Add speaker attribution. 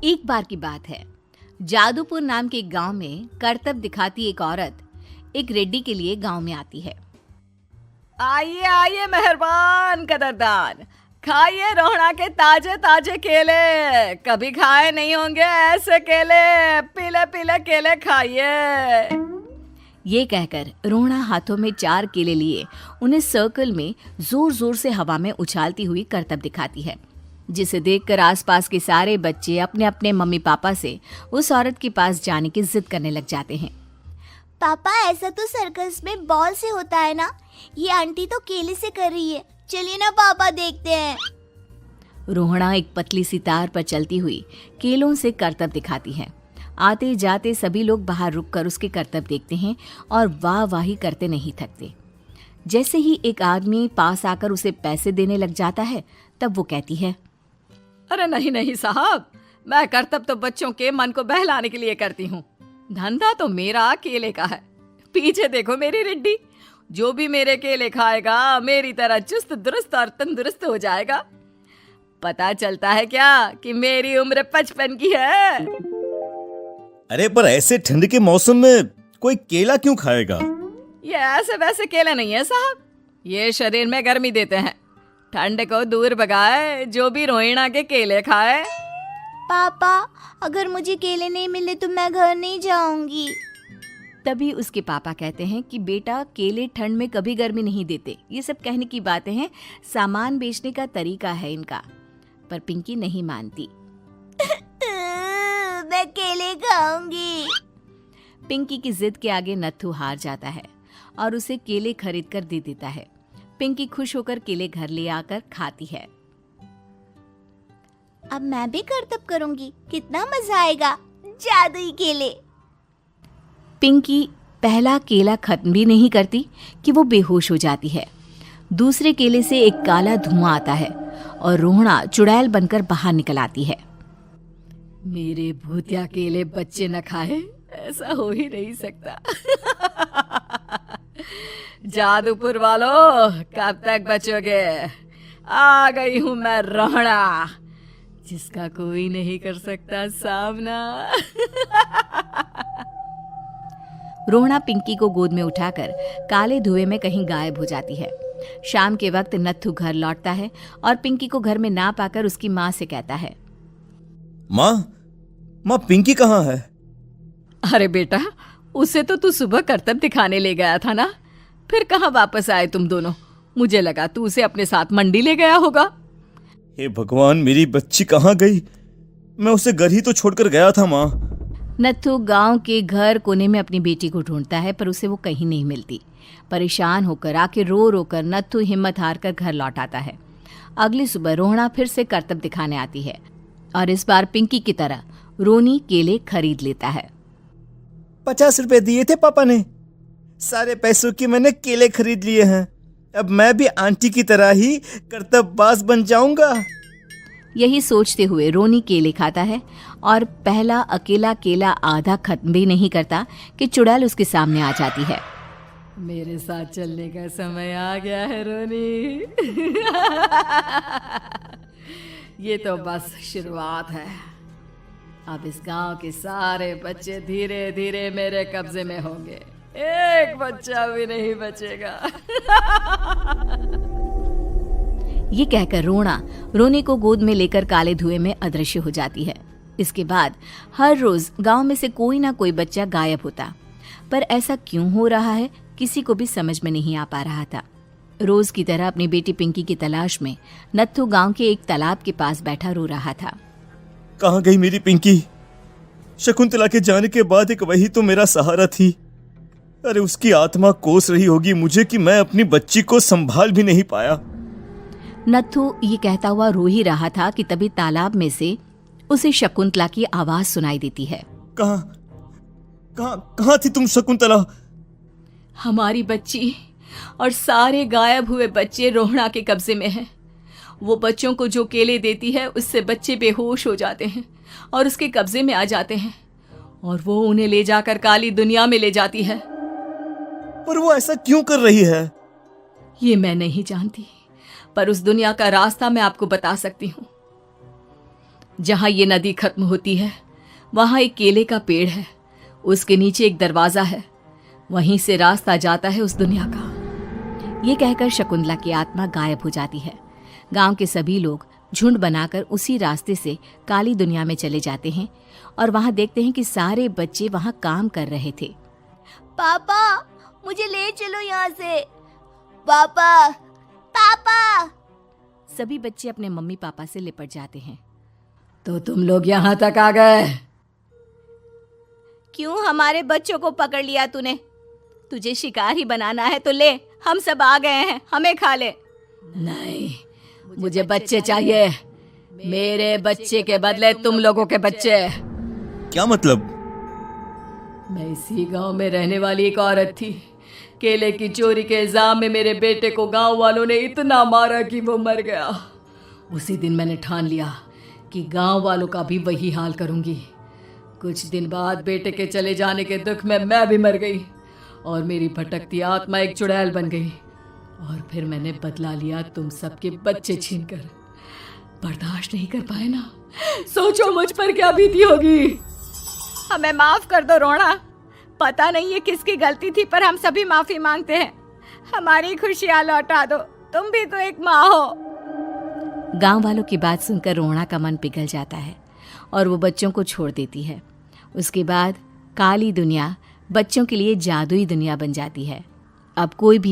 Speaker 1: एक बार की बात है, जादूपुर नाम के एक गांव में करतब दिखाती एक औरत एक रेड्डी के लिए गांव में आती है।
Speaker 2: आइए आइए मेहरबान कदरदान, खाइए रोहड़ा के ताजे ताजे केले। कभी खाए नहीं होंगे ऐसे केले। पीले पीले केले खाइए।
Speaker 1: ये कहकर रोहड़ा हाथों में 4 केले लिए उन्हें सर्कल में जोर जोर से हवा में उछालती हुई करतब दिखाती है, जिसे देखकर आसपास के सारे बच्चे अपने अपने मम्मी पापा से उस औरत के पास जाने की जिद करने लग जाते हैं।
Speaker 3: पापा, ऐसा तो सर्कस में बॉल से होता है ना, ये आंटी तो केले से कर रही है। चलिए ना पापा, देखते हैं।
Speaker 1: रोहड़ा एक पतली सी तार पर चलती हुई केलों से करतब दिखाती है। आते जाते सभी लोग बाहर रुककर उसके करतब देखते हैं और वाह वाही करते नहीं थकते। जैसे ही एक आदमी पास आकर उसे पैसे देने लग जाता है, तब वो कहती है,
Speaker 2: अरे नहीं नहीं साहब, मैं करतब तो बच्चों के मन को बहलाने के लिए करती हूँ। धंधा तो मेरा केले का है। पीछे देखो मेरी रिड्डी, जो भी मेरे केले खाएगा मेरी तरह चुस्त दुरुस्त और तंदुरुस्त हो जाएगा। पता चलता है क्या कि मेरी उम्र 55 की है।
Speaker 4: अरे पर ऐसे ठंड के मौसम में कोई केला क्यों खाएगा?
Speaker 2: ये ऐसे वैसे केले नहीं है साहब, ये शरीर में गर्मी देते हैं। ठंड को दूर भगाए जो भी रोहिणा के केले खाए।
Speaker 3: पापा, अगर मुझे केले नहीं मिले तो मैं घर नहीं जाऊंगी।
Speaker 1: तभी उसके पापा कहते हैं कि बेटा, केले ठंड में कभी गर्मी नहीं देते। ये सब कहने की बातें हैं, सामान बेचने का तरीका है इनका। पर पिंकी नहीं मानती।
Speaker 3: मैं केले खाऊंगी।
Speaker 1: पिंकी की जिद के आगे नत्थू हार जाता है और उसे केले खरीद कर दे देता है। पिंकी खुश होकर केले घर ले आकर खाती है।
Speaker 3: अब मैं भी करतब करूंगी, कितना मजा आएगा। जादुई केले।
Speaker 1: पिंकी पहला केला खत्म भी नहीं करती कि वो बेहोश हो जाती है। दूसरे केले से एक काला धुआं आता है और रोहड़ा चुड़ैल बनकर बाहर निकल आती है।
Speaker 2: मेरे भूतिया केले बच्चे न खाए, ऐसा हो ही नहीं सकता। जादूपुर वालों, कब तक बचोगे? आ गई हूं मैं रोहड़ा, जिसका कोई नहीं कर सकता सामना।
Speaker 1: रोहड़ा पिंकी को गोद में उठाकर काले धुएं में कहीं गायब हो जाती है। शाम के वक्त नत्थू घर लौटता है और पिंकी को घर में ना पाकर उसकी माँ से कहता है,
Speaker 4: माँ पिंकी कहाँ है?
Speaker 2: अरे बेटा, उसे तो तू सुबह करतब दिखाने ले गया था ना, फिर कहाँ वापस आए तुम दोनों? मुझे लगा तू उसे अपने साथ मंडी ले गया होगा।
Speaker 4: हे भगवान, मेरी बच्ची कहाँ गई? मैं उसे घर ही तो छोड़कर गया था माँ।
Speaker 1: नत्थू गांव के घर कोने में अपनी बेटी को ढूंढता है, पर उसे वो कहीं नहीं मिलती। परेशान होकर आखिर रो रो कर नत्थू हिम्मत हार कर घर लौट आता है। अगली सुबह रोहड़ा फिर से करतब दिखाने आती है और इस बार पिंकी की तरह रोनी केले खरीद लेता है।
Speaker 4: 50 रुपए दिए थे पापा ने, सारे पैसों की मैंने केले खरीद लिए हैं। अब मैं भी आंटी की तरह ही करतबबाज बन जाऊंगा।
Speaker 1: यही सोचते हुए रोनी केले खाता है और पहला अकेला केला आधा खत्म भी नहीं करता कि चुड़ैल उसके सामने आ जाती है।
Speaker 2: मेरे साथ चलने का समय आ गया है रोनी। ये तो बस शुरुआत है। अब इस गांव के सारे बच्चे धीरे धीरे मेरे कब्जे में होंगे, एक बच्चा भी नहीं बचेगा।
Speaker 1: ये कहकर रोना रोनी को गोद में लेकर काले धुएं में अदृश्य हो जाती है। इसके बाद हर रोज गांव में से कोई ना कोई बच्चा गायब होता, पर ऐसा क्यों हो रहा है किसी को भी समझ में नहीं आ पा रहा था। रोज की तरह अपनी बेटी पिंकी की तलाश में नत्थू गांव के एक तालाब के पास बैठा रो रहा था।
Speaker 4: कहाँ गई मेरी पिंकी? शकुंतला के जाने के बाद एक वही तो मेरा सहारा थी। अरे उसकी आत्मा कोस रही होगी मुझे कि मैं अपनी बच्ची को संभाल भी नहीं पाया।
Speaker 1: नत्थू ये कहता हुआ रो ही रहा था कि तभी तालाब में से उसे शकुंतला की आवाज सुनाई देती है।
Speaker 4: कहाँ थी तुम शकुंतला?
Speaker 2: हमारी बच्ची और सारे गायब हुए बच्चे रोहड़ा के कब्जे में हैं। वो बच्चों को जो केले देती है उससे बच्चे बेहोश हो जाते हैं और उसके कब्जे में आ जाते हैं और वो उन्हें ले जाकर काली दुनिया में ले जाती है।
Speaker 4: पर वो ऐसा क्यों कर रही है?
Speaker 2: ये मैं नहीं जानती, पर उस दुनिया का रास्ता मैं आपको बता सकती हूँ। जहां ये नदी खत्म होती है वहां एक केले का पेड़ है, उसके नीचे एक दरवाजा है, वहीं से रास्ता जाता है उस दुनिया का।
Speaker 1: ये कहकर शकुंतला की आत्मा गायब हो जाती है। गांव के सभी लोग झुंड बनाकर उसी रास्ते से काली दुनिया में चले जाते हैं और वहां देखते हैं कि सारे बच्चे वहां काम कर रहे थे।
Speaker 3: पापा मुझे ले चलो यहाँ से। पापा पापा।
Speaker 1: सभी बच्चे अपने मम्मी पापा से लिपट जाते हैं।
Speaker 2: तो तुम लोग यहां तक आ गए?
Speaker 1: क्यों हमारे बच्चों को पकड़ लिया तूने? तुझे शिकार ही बनाना है तो ले, हम सब आ गए हैं, हमें खा ले।
Speaker 2: नहीं, मुझे बच्चे चाहिए, मेरे बच्चे के बदले तुम लोगों के बच्चे।
Speaker 4: क्या मतलब?
Speaker 2: मैं इसी गांव में रहने वाली एक औरत थी। केले की चोरी के इल्जाम में मेरे बेटे को गांव वालों ने इतना मारा कि वो मर गया। उसी दिन मैंने ठान लिया कि गांव वालों का भी वही हाल करूंगी। कुछ दिन बाद बेटे के चले जाने के दुख में मैं भी मर गई और मेरी भटकती आत्मा एक चुड़ैल बन गई। और फिर मैंने बदला लिया तुम सबके बच्चे छीनकर। बर्दाश्त नहीं कर पाए ना, सोचो मुझ पर क्या बीती होगी।
Speaker 1: हमें माफ कर दो रोना, पता नहीं ये किसकी गलती थी पर हम सभी माफी मांगते हैं। हमारी खुशियां लौटा दो, तुम भी तो एक माँ हो। गांव वालों की बात सुनकर रोना का मन पिघल जाता है और वो बच्चों को छोड़ देती है। उसके बाद काली दुनिया बच्चों के लिए जादुई दुनिया बन जाती है। अब कोई भी